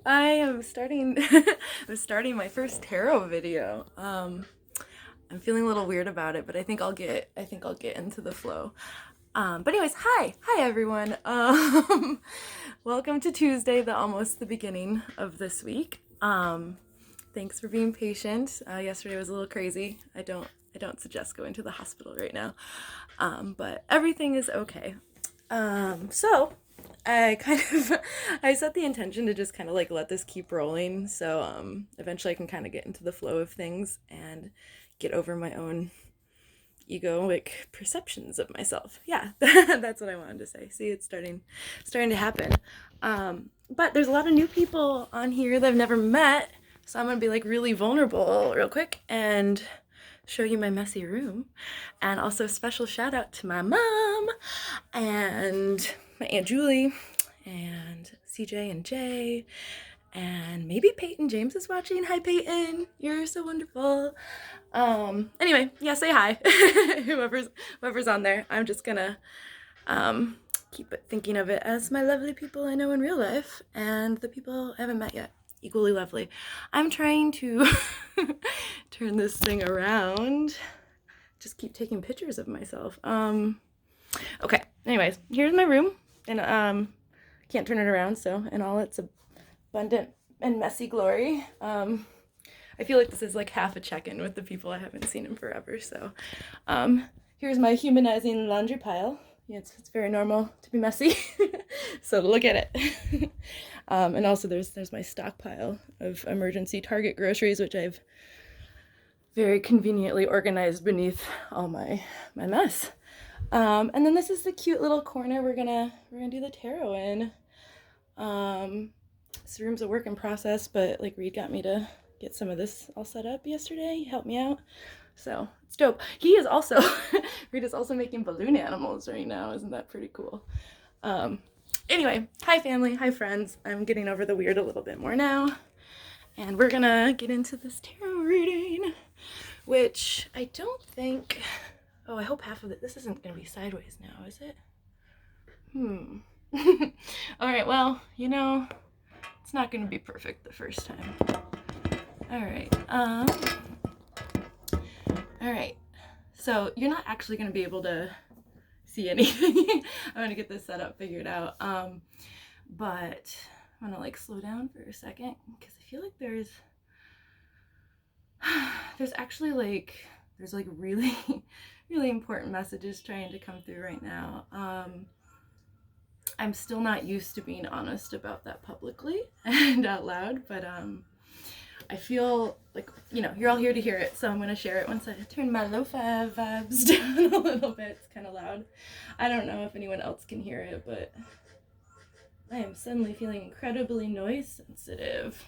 I am starting I'm starting my first tarot video. I'm feeling a little weird about it, but I think I'll get into the flow. But anyways, hi everyone. Welcome to Tuesday, almost the beginning of this week. Thanks for being patient. Yesterday was a little crazy. I don't suggest going to the hospital right now. But everything is okay. So I kind of I set the intention to just kind of like let this keep rolling. So eventually I can kind of get into the flow of things and get over my own egoic perceptions of myself. Yeah, that's what I wanted to say. See, it's starting to happen. But there's a lot of new people on here that I've never met, so I'm gonna be like really vulnerable real quick and show you my messy room. And also special shout out to my mom and my Aunt Julie and CJ and Jay and maybe Peyton James is watching. Hi Peyton, you're so wonderful. Anyway, yeah, say hi. whoever's on there. I'm just gonna keep thinking of it as my lovely people I know in real life and the people I haven't met yet. Equally lovely. I'm trying to turn this thing around. Just keep taking pictures of myself. Okay. Anyways, here's my room, and can't turn it around, so in all its abundant and messy glory. I feel like this is like half a check-in with the people I haven't seen in forever. So, here's my humanizing laundry pile. Yeah, it's very normal to be messy. So look at it. And also there's my stockpile of emergency Target groceries, which I've very conveniently organized beneath all my mess. And then this is the cute little corner we're gonna do the tarot in. This room's a work in process, but like Reed got me to get some of this all set up yesterday. He helped me out. So it's dope. He is also, Reed is also making balloon animals right now. Isn't that pretty cool? Anyway, hi family, hi friends. I'm getting over the weird a little bit more now. And we're gonna get into this tarot reading, which I don't think, oh, I hope half of it, this isn't gonna be sideways now, is it? All right, well, it's not gonna be perfect the first time. All right, all right. So you're not actually gonna be able to see anything. I'm gonna get this setup figured out. But I'm gonna like slow down for a second because I feel like there's actually there's really really important messages trying to come through right now. I'm still not used to being honest about that publicly and out loud, but I feel like, you're all here to hear it, so I'm going to share it once I turn my lo-fi vibes down a little bit. It's kind of loud. I don't know if anyone else can hear it, but I am suddenly feeling incredibly noise sensitive,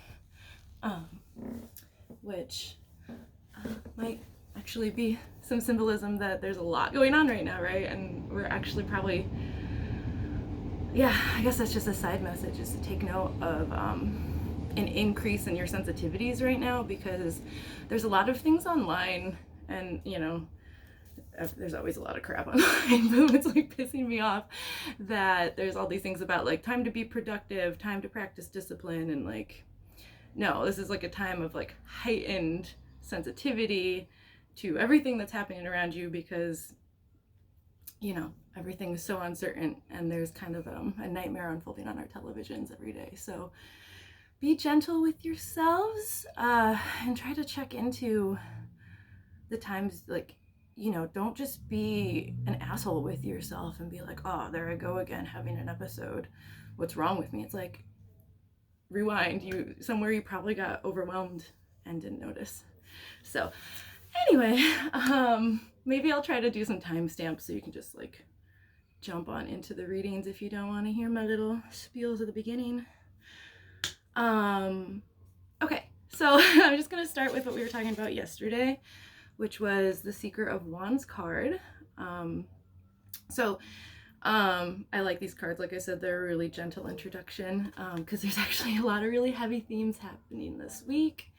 which might actually be some symbolism that there's a lot going on right now, right? And we're actually probably, yeah, I guess that's just a side message, is to take note of an increase in your sensitivities right now, because there's a lot of things online, and there's always a lot of crap online, but it's like pissing me off that there's all these things about like time to be productive, time to practice discipline, and like, no, this is like a time of like heightened sensitivity to everything that's happening around you, because everything is so uncertain, and there's kind of a nightmare unfolding on our televisions every day. So be gentle with yourselves, and try to check into the times, like, don't just be an asshole with yourself and be like, oh, there I go again having an episode, what's wrong with me? It's like, rewind, somewhere you probably got overwhelmed and didn't notice. So anyway, maybe I'll try to do some timestamps so you can just like jump on into the readings if you don't want to hear my little spiels at the beginning. Okay, so I'm just gonna start with what we were talking about yesterday, which was the Seeker of Wands card. I like these cards. Like I said, they're a really gentle introduction, because there's actually a lot of really heavy themes happening this week.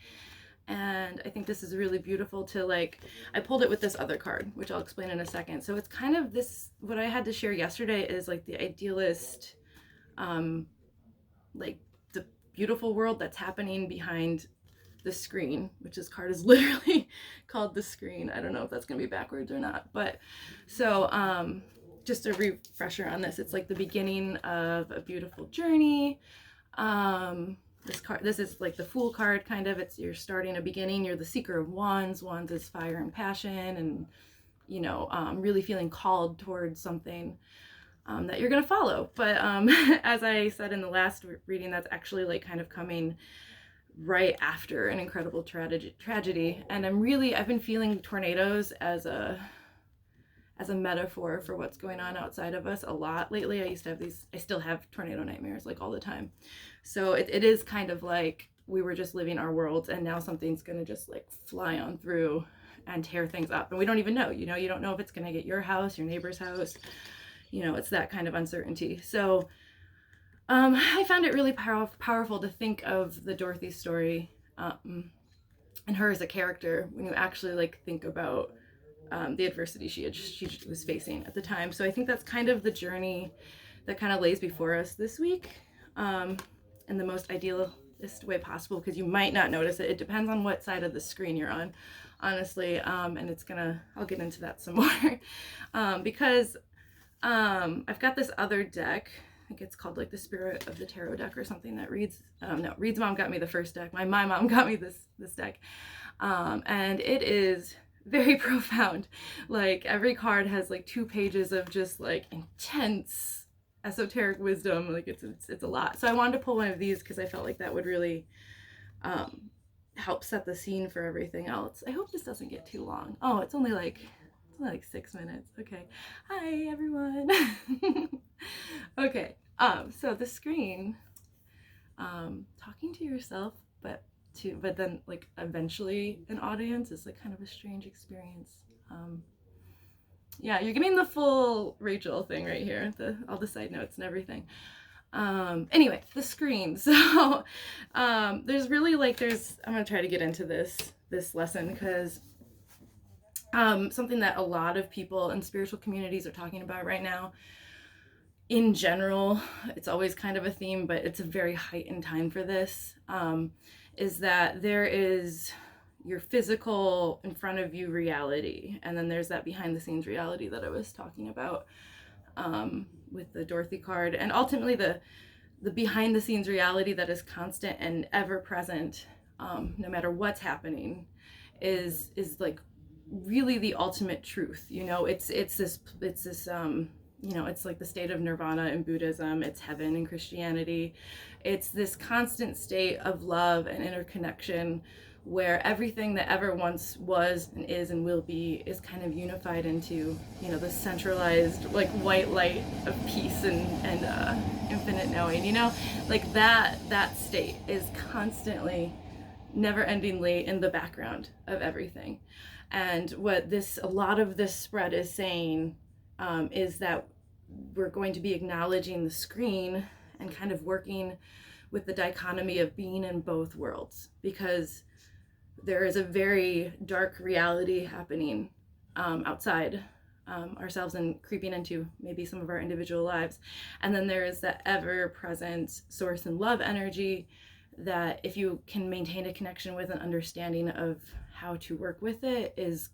And I think this is really beautiful to like, I pulled it with this other card, which I'll explain in a second. So it's kind of this, what I had to share yesterday is like the idealist, like beautiful world that's happening behind the screen, which this card is literally called the screen. I don't know if that's gonna be backwards or not, but so just a refresher on this. It's like the beginning of a beautiful journey. This is like the Fool card, kind of. It's you're starting a beginning. You're the Seeker of Wands. Wands is fire and passion, and really feeling called towards something that you're gonna follow. But as I said in the last reading, that's actually like kind of coming right after an incredible tragedy. And I've been feeling tornadoes as a metaphor for what's going on outside of us a lot lately. I still have tornado nightmares like all the time. So it is kind of like we were just living our worlds, and now something's gonna just like fly on through and tear things up. And we don't even know, you don't know if it's gonna get your house, your neighbor's house, it's that kind of uncertainty. So I found it really powerful to think of the Dorothy story and her as a character when you actually like think about the adversity she was facing at the time. So I think that's kind of the journey that kind of lays before us this week in the most idealist way possible, because you might not notice it. It depends on what side of the screen you're on, honestly, and I'll get into that some more because I've got this other deck. I think it's called like the Spirit of the Tarot deck or something that Reed's mom got me the first deck. My mom got me this deck. And it is very profound. Like every card has like 2 pages of just like intense esoteric wisdom. Like it's a lot. So I wanted to pull one of these because I felt like that would really help set the scene for everything else. I hope this doesn't get too long. Oh, it's only like 6 minutes. Okay. Hi everyone. Okay. So the screen, talking to yourself, but then like eventually an audience is like kind of a strange experience. Yeah, you're getting the full Rachel thing right here, all the side notes and everything. Anyway, the screen. So there's really I'm gonna try to get into this lesson because something that a lot of people in spiritual communities are talking about right now. In general, it's always kind of a theme, but it's a very heightened time for this, is that there is your physical in front of you reality, and then there's that behind the scenes reality that I was talking about with the Dorothy card, and ultimately the behind the scenes reality that is constant and ever present, no matter what's happening, is like really the ultimate truth. It's this it's like the state of nirvana in Buddhism, it's heaven in Christianity. It's this constant state of love and interconnection where everything that ever once was and is and will be is kind of unified into, the centralized like white light of peace and infinite knowing, like that state is constantly, never-endingly in the background of everything. And what a lot of this spread is saying is that we're going to be acknowledging the screen and kind of working with the dichotomy of being in both worlds, because there is a very dark reality happening outside ourselves and creeping into maybe some of our individual lives. And then there is that ever-present source and love energy that if you can maintain a connection with an understanding of how to work with it is,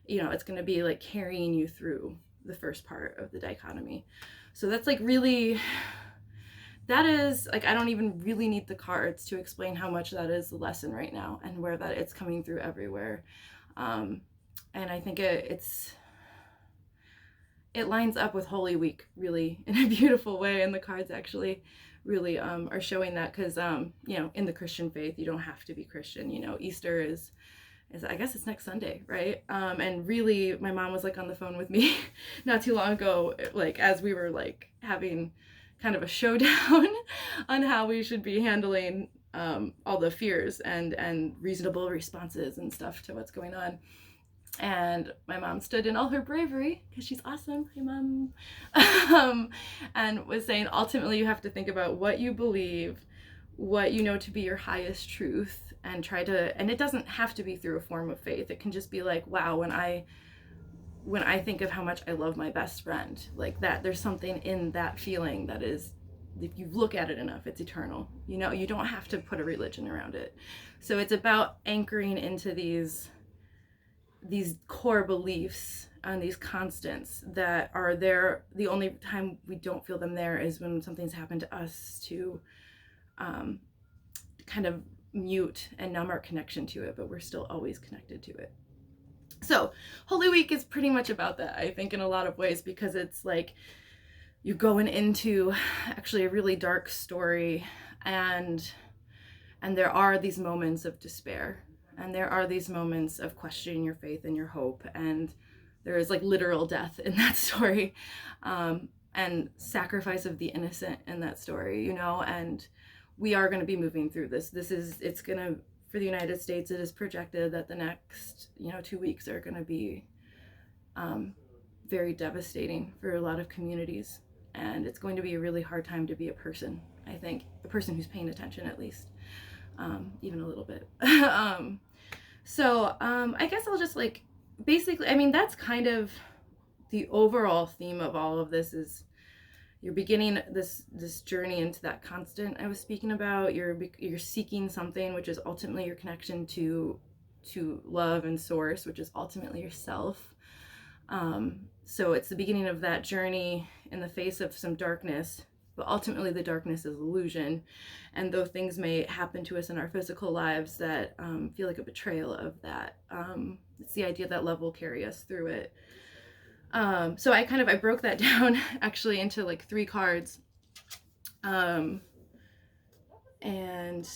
it's going to be like carrying you through the first part of the dichotomy. So that's like really, that is like, I don't even really need the cards to explain how much that is the lesson right now and where that it's coming through everywhere. And I think it lines up with Holy Week really in a beautiful way, and the cards actually really are showing that, because in the Christian faith you don't have to be Christian. Easter is I guess it's next Sunday, right? And really, my mom was like on the phone with me not too long ago, like as we were like having kind of a showdown on how we should be handling all the fears and reasonable responses and stuff to what's going on. And my mom stood in all her bravery, because she's awesome, hey mom, and was saying ultimately you have to think about what you believe, what you know to be your highest truth, and and it doesn't have to be through a form of faith. It can just be like, wow, when I think of how much I love my best friend, like that, there's something in that feeling that is if you look at it enough, it's eternal. You know, you don't have to put a religion around it. So it's about anchoring into these core beliefs and these constants that are there. The only time we don't feel them there is when something's happened to us to kind of mute and numb our connection to it, but we're still always connected to it. So Holy Week is pretty much about that, I think, in a lot of ways, because it's like you're going into actually a really dark story, and there are these moments of despair, and there are these moments of questioning your faith and your hope, and there is like literal death in that story, and sacrifice of the innocent in that story, you know. And we are going to be moving through this. It's going to, for the United States, it is projected that the next, 2 weeks are going to be very devastating for a lot of communities. And it's going to be a really hard time to be a person, I think, a person who's paying attention, at least, even a little bit. So I guess I'll just basically, I mean, that's kind of the overall theme of all of this. Is you're beginning this journey into that constant I was speaking about. You're seeking something, which is ultimately your connection to love and source, which is ultimately yourself. So it's the beginning of that journey in the face of some darkness, but ultimately the darkness is illusion. And though things may happen to us in our physical lives that feel like a betrayal of that, it's the idea that love will carry us through it. So I broke that down actually into 3 cards, and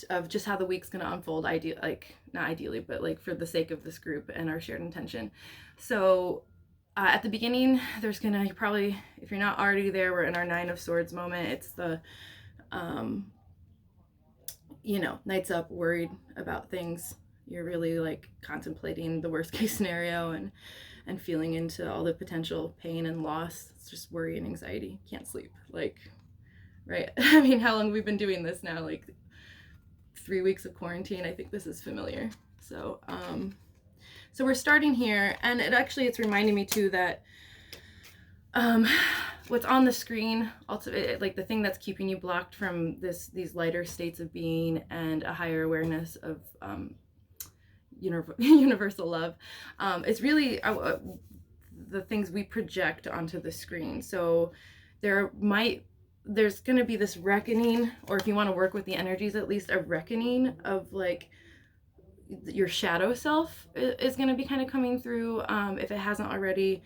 of just how the week's going to unfold, not ideally, but for the sake of this group and our shared intention. So at the beginning, there's going to probably, if you're not already there, we're in our 9 of Swords moment. It's the, nights up, worried about things. You're really contemplating the worst case scenario and feeling into all the potential pain and loss. It's just worry and anxiety. Can't sleep. Right? I mean, how long have we been doing this now? 3 weeks of quarantine. I think this is familiar. So, so we're starting here, and it's reminding me too that what's on the screen, also the thing that's keeping you blocked from these lighter states of being and a higher awareness of universal love, it's really the things we project onto the screen. So there's going to be this reckoning, or if you want to work with the energies, at least a reckoning of your shadow self is going to be kind of coming through, if it hasn't already.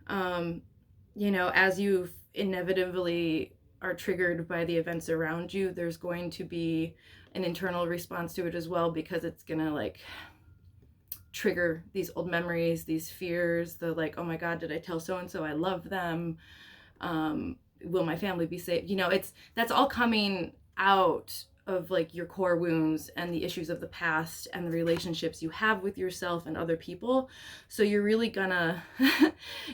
As you inevitably are triggered by the events around you, there's going to be an internal response to it as well, because it's going to trigger these old memories, these fears, oh my God, did I tell so-and-so I love them? Will my family be safe? That's all coming out of your core wounds and the issues of the past and the relationships you have with yourself and other people. So you're really gonna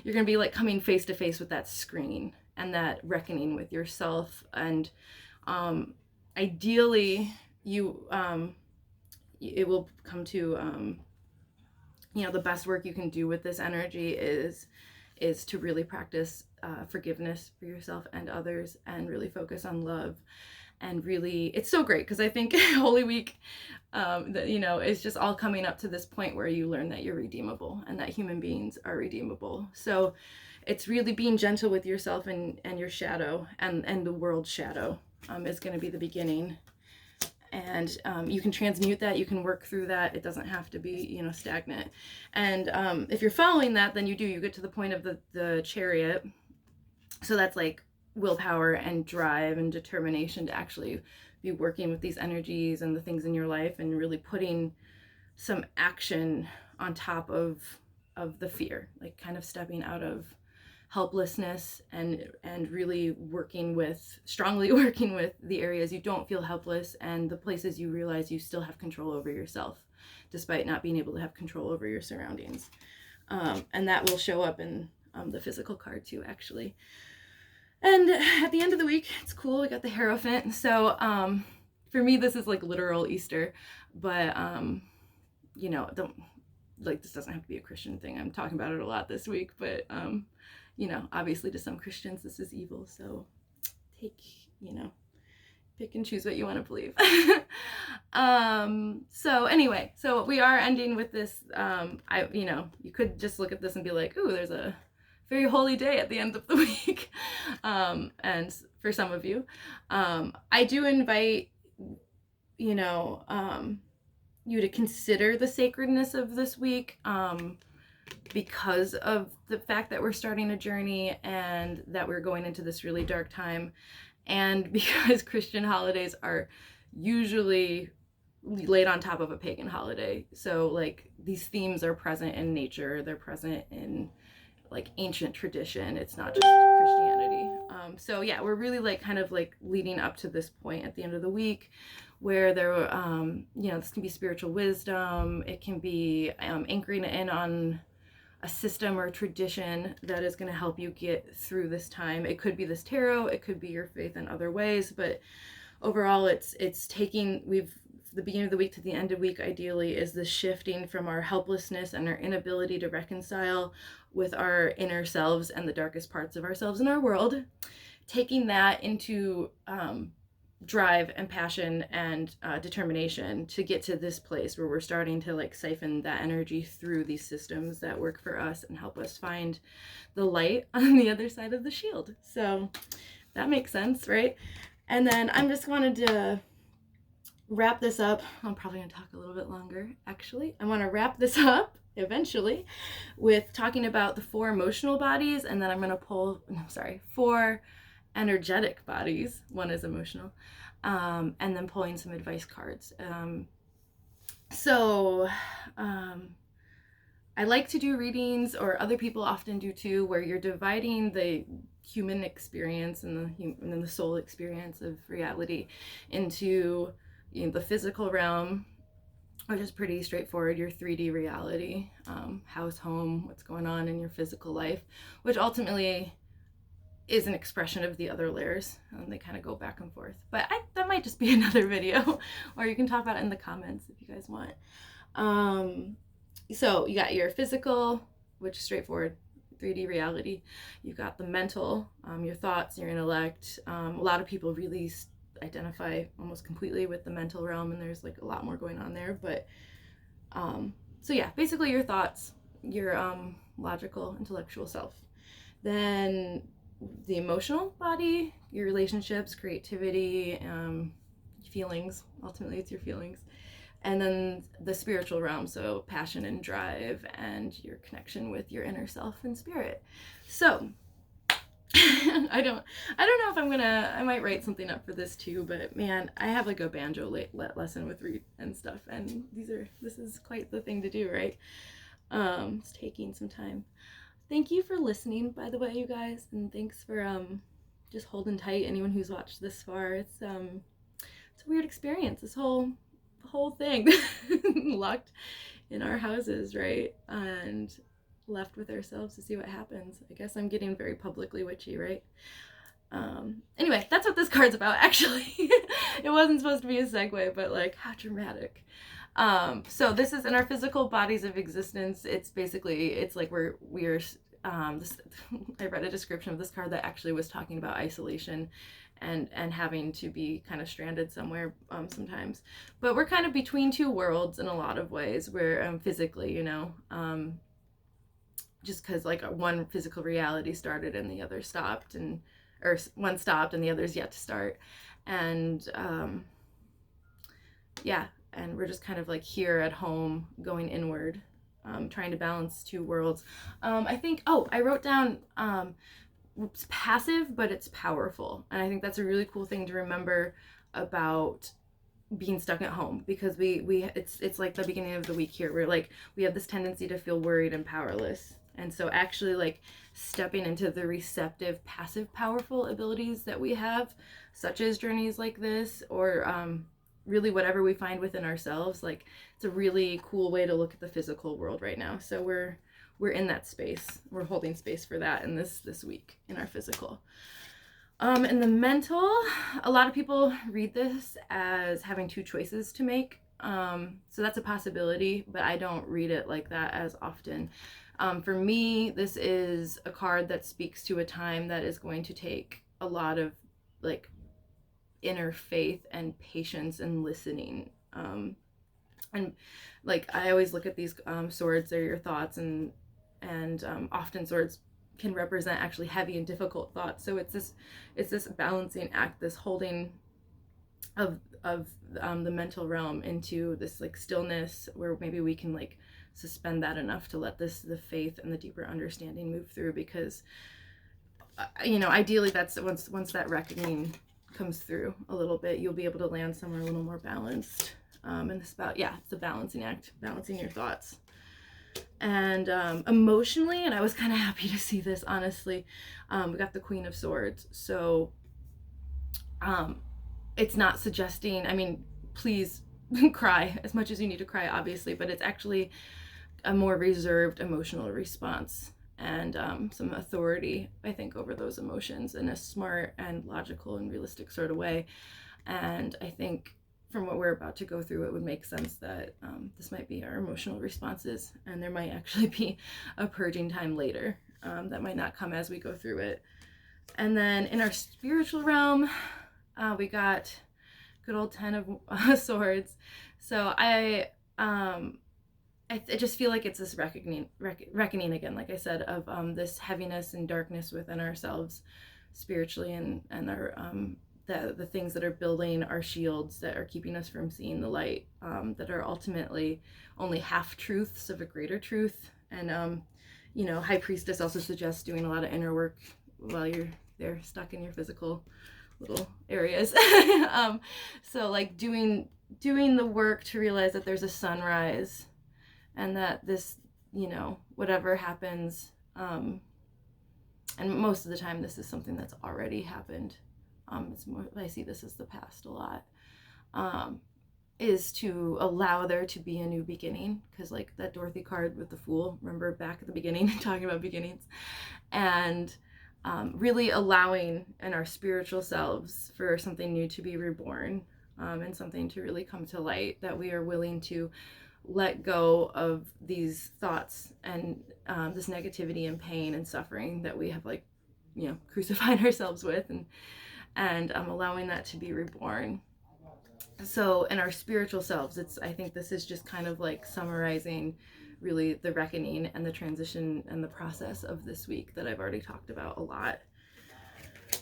be coming face to face with that screen and that reckoning with yourself. And ideally it will come to the best work you can do with this energy is to really practice forgiveness for yourself and others, and really focus on love. And really, it's so great, because I think Holy Week, is just all coming up to this point where you learn that you're redeemable and that human beings are redeemable. So it's really being gentle with yourself and your shadow, and the world's shadow is going to be the beginning. And you can transmute that, you can work through that. It doesn't have to be, stagnant. And if you're following that, then you get to the point of the Chariot. So that's willpower and drive and determination to actually be working with these energies and the things in your life, and really putting some action on top of the fear, kind of stepping out of helplessness and really strongly working with the areas you don't feel helpless, and the places you realize you still have control over yourself despite not being able to have control over your surroundings. And that will show up in the physical card too, actually. And at the end of the week, it's cool, we got the Hierophant. So for me, this is literal Easter, but this doesn't have to be a Christian thing. I'm talking about it a lot this week, but obviously to some Christians this is evil, so take pick and choose what you want to believe. So anyway, so we are ending with this. You could just look at this and be like, ooh, there's a very holy day at the end of the week. And for some of you, I do invite, you to consider the sacredness of this week, because of the fact that we're starting a journey and that we're going into this really dark time, and because Christian holidays are usually laid on top of a pagan holiday. So like these themes are present in nature, they're present in like ancient tradition. It's not just Christianity. So yeah, we're really like kind of like leading up to this point at the end of the week where there, this can be spiritual wisdom. It can be anchoring in on a system or tradition that is going to help you get through this time. It could be this tarot, it could be your faith in other ways, but overall it's taking, the beginning of the week to the end of the week ideally is the shifting from our helplessness and our inability to reconcile with our inner selves and the darkest parts of ourselves in our world, taking that into drive and passion and determination to get to this place where we're starting to like siphon that energy through these systems that work for us and help us find the light on the other side of the shield. So that makes sense, right? And then I'm just wanted to wrap this up. I'm probably going to talk a little bit longer, actually. I want to wrap this up eventually with talking about the 4 emotional bodies, and then I'm going to pull, 4 energetic bodies. 1 is emotional, and then pulling some advice cards. I like to do readings, or other people often do too, where you're dividing the human experience and the soul experience of reality into the physical realm, which is pretty straightforward, your 3D reality, house, home, what's going on in your physical life, which ultimately is an expression of the other layers, and they kind of go back and forth. But that might just be another video, or you can talk about it in the comments if you guys want. So you got your physical, which is straightforward, 3D reality. You've got the mental, your thoughts, your intellect. A lot of people really identify almost completely with the mental realm, and there's like a lot more going on there. But so yeah, basically your thoughts, your logical, intellectual self. Then the emotional body, your relationships, creativity, feelings. Ultimately, it's your feelings. And then the spiritual realm, so passion and drive, and your connection with your inner self and spirit. So I don't know if I might write something up for this too, but man, I have like a banjo lesson with Reed and stuff, and this is quite the thing to do, right? It's taking some time. Thank you for listening, by the way, you guys, and thanks for just holding tight. Anyone who's watched this far, it's a weird experience. This whole thing locked in our houses, right? And left with ourselves to see what happens. I guess I'm getting very publicly witchy, right? Anyway, that's what this card's about, actually. It wasn't supposed to be a segue, but like, how dramatic. So this is in our physical bodies of existence. It's like we're I read a description of this card that actually was talking about isolation and having to be kind of stranded somewhere sometimes. But we're kind of between 2 worlds in a lot of ways. We're physically, just because like one physical reality started and the other stopped, or one stopped and the other's yet to start. And and we're just kind of like here at home going inward, trying to balance 2 worlds. I think, I wrote down it's passive, but it's powerful. And I think that's a really cool thing to remember about being stuck at home, because it's like the beginning of the week here, where like we have this tendency to feel worried and powerless. And so actually like stepping into the receptive, passive, powerful abilities that we have, such as journeys like this, or really whatever we find within ourselves, like it's a really cool way to look at the physical world right now. So we're in that space. We're holding space for that in this week in our physical. In the mental, a lot of people read this as having 2 choices to make. So that's a possibility, but I don't read it like that as often. For me, this is a card that speaks to a time that is going to take a lot of like inner faith and patience and listening. And like I always look at these swords, they're your thoughts, and often swords can represent actually heavy and difficult thoughts. So it's this balancing act, this holding of the mental realm into this like stillness, where maybe we can like suspend that enough to let the faith and the deeper understanding move through. Because ideally that's once that reckoning comes through a little bit, you'll be able to land somewhere a little more balanced. And it's it's a balancing act, balancing your thoughts. And emotionally, and I was kind of happy to see this, honestly, we got the Queen of Swords. So it's not suggesting, I mean, please cry as much as you need to cry, obviously, but it's actually a more reserved emotional response, and some authority, I think, over those emotions in a smart and logical and realistic sort of way. And I think from what we're about to go through, it would make sense that this might be our emotional responses, and there might actually be a purging time later that might not come as we go through it. And then in our spiritual realm, we got good old 10 of Swords. So I just feel like it's this reckoning again, like I said, of this heaviness and darkness within ourselves spiritually, and our the things that are building our shields, that are keeping us from seeing the light, that are ultimately only half truths of a greater truth. And High Priestess also suggests doing a lot of inner work while you're there stuck in your physical little areas. So like doing the work to realize that there's a sunrise, and that this, whatever happens, and most of the time this is something that's already happened. It's more, I see this as the past a lot, is to allow there to be a new beginning. Because like that Dorothy card with the Fool, remember back at the beginning talking about beginnings, and really allowing in our spiritual selves for something new to be reborn, and something to really come to light, that we are willing to let go of these thoughts and this negativity and pain and suffering that we have crucified ourselves with, and allowing that to be reborn. So in our spiritual selves, I think this is just kind of like summarizing really the reckoning and the transition and the process of this week that I've already talked about a lot.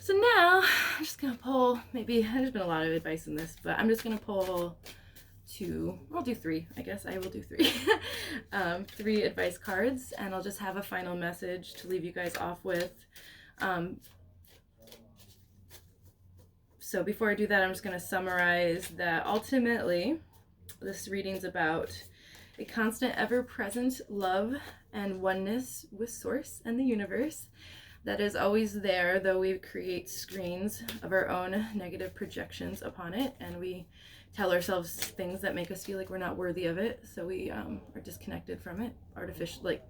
So now I'm just gonna pull, maybe there's been a lot of advice in this, but I'm just gonna pull I'll do 3, I guess I will do 3 3 advice cards, and I'll just have a final message to leave you guys off with. So before I do that, I'm just going to summarize that ultimately this reading's about a constant, ever-present love and oneness with Source and the universe that is always there, though we create screens of our own negative projections upon it, and we tell ourselves things that make us feel like we're not worthy of it, so we are disconnected from it artificially.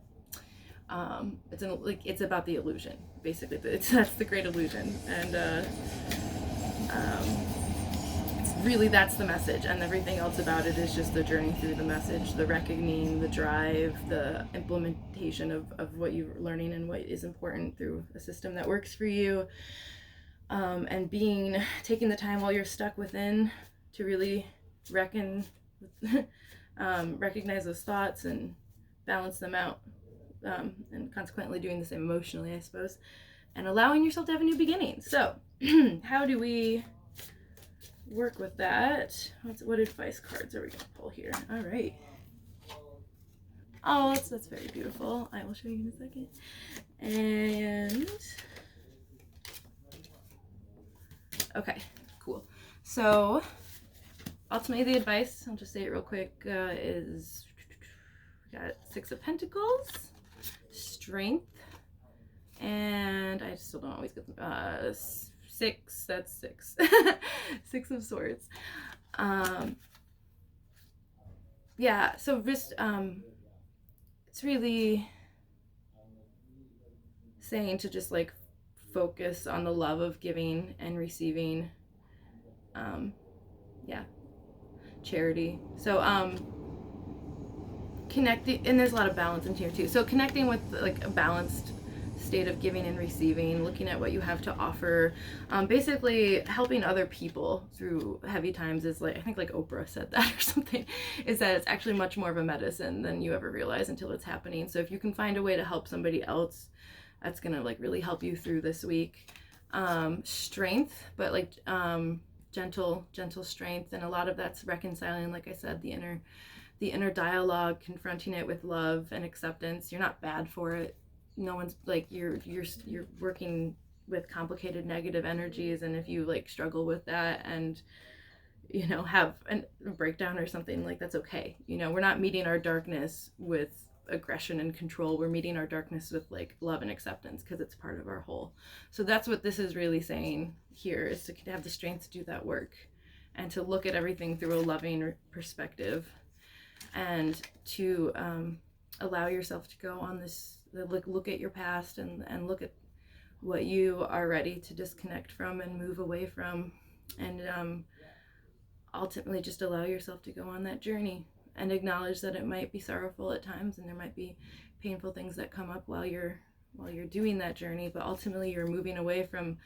It's about the illusion, basically. That's the great illusion, and that's the message, and everything else about it is just the journey through the message, the reckoning, the drive, the implementation of what you're learning and what is important through a system that works for you, and taking the time while you're stuck within to really recognize those thoughts and balance them out, and consequently doing the same emotionally, I suppose, and allowing yourself to have a new beginning. So how do we work with that? What advice cards are we going to pull here? All right. Oh, that's very beautiful. I will show you in a second. And okay, cool. So ultimately the advice, I'll just say it real quick, is we got 6 of Pentacles, Strength, and I still don't always get them. 6, that's 6. 6 of Swords. Yeah, so just it's really saying to just like focus on the love of giving and receiving. Charity. So connecting, and there's a lot of balance in here too. So connecting with like a balanced state of giving and receiving, looking at what you have to offer, basically helping other people through heavy times is like, I think like Oprah said that or something, is that it's actually much more of a medicine than you ever realize until it's happening. So if you can find a way to help somebody else, that's gonna like really help you through this week. Strength, but like gentle strength, and a lot of that's reconciling, like I said, the inner dialogue, confronting it with love and acceptance. You're not bad for it. No one's like, you're working with complicated negative energies, and if you like struggle with that and have a breakdown or something, like that's okay. We're not meeting our darkness with aggression and control. We're meeting our darkness with like love and acceptance, because it's part of our whole. So that's what this is really saying here, is to have the strength to do that work and to look at everything through a loving perspective, and to allow yourself to go on this, look at your past and look at what you are ready to disconnect from and move away from, and ultimately just allow yourself to go on that journey, and acknowledge that it might be sorrowful at times, and there might be painful things that come up while you're doing that journey, but ultimately you're moving away from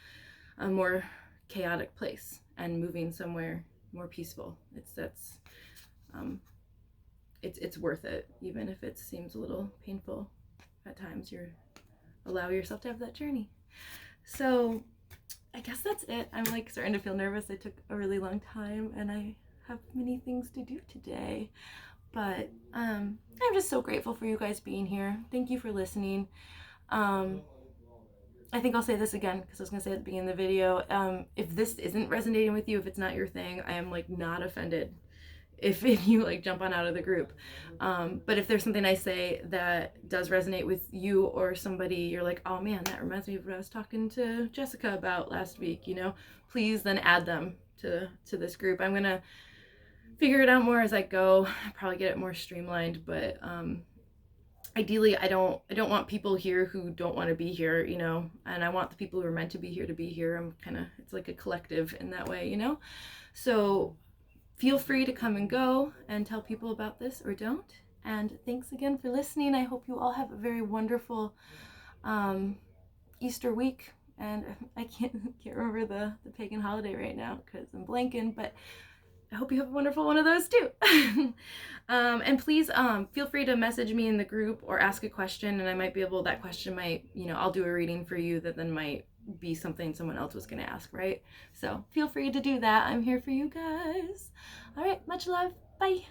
a more chaotic place and moving somewhere more peaceful. It's worth it, even if it seems a little painful at times. Allow yourself to have that journey. So I guess that's it. I'm like starting to feel nervous. I took a really long time and I have many things to do today, but I'm just so grateful for you guys being here. Thank you for listening. I think I'll say this again, because I was going to say at the beginning of the video, if this isn't resonating with you, if it's not your thing, I am like not offended if you like jump on out of the group. But if there's something I say that does resonate with you or somebody, you're like, oh man, that reminds me of what I was talking to Jessica about last week, please then add them to this group. I'm gonna figure it out more as I go, probably get it more streamlined, but ideally I don't want people here who don't want to be here, and I want the people who are meant to be here to be here. It's like a collective in that way, so feel free to come and go and tell people about this, or don't. And thanks again for listening. I hope you all have a very wonderful Easter week. And I can't remember the pagan holiday right now because I'm blanking, but I hope you have a wonderful one of those too. And please feel free to message me in the group or ask a question, and I might be able, that question might, I'll do a reading for you that then might be something someone else was going to ask, right? So feel free to do that. I'm here for you guys. All right, much love. Bye.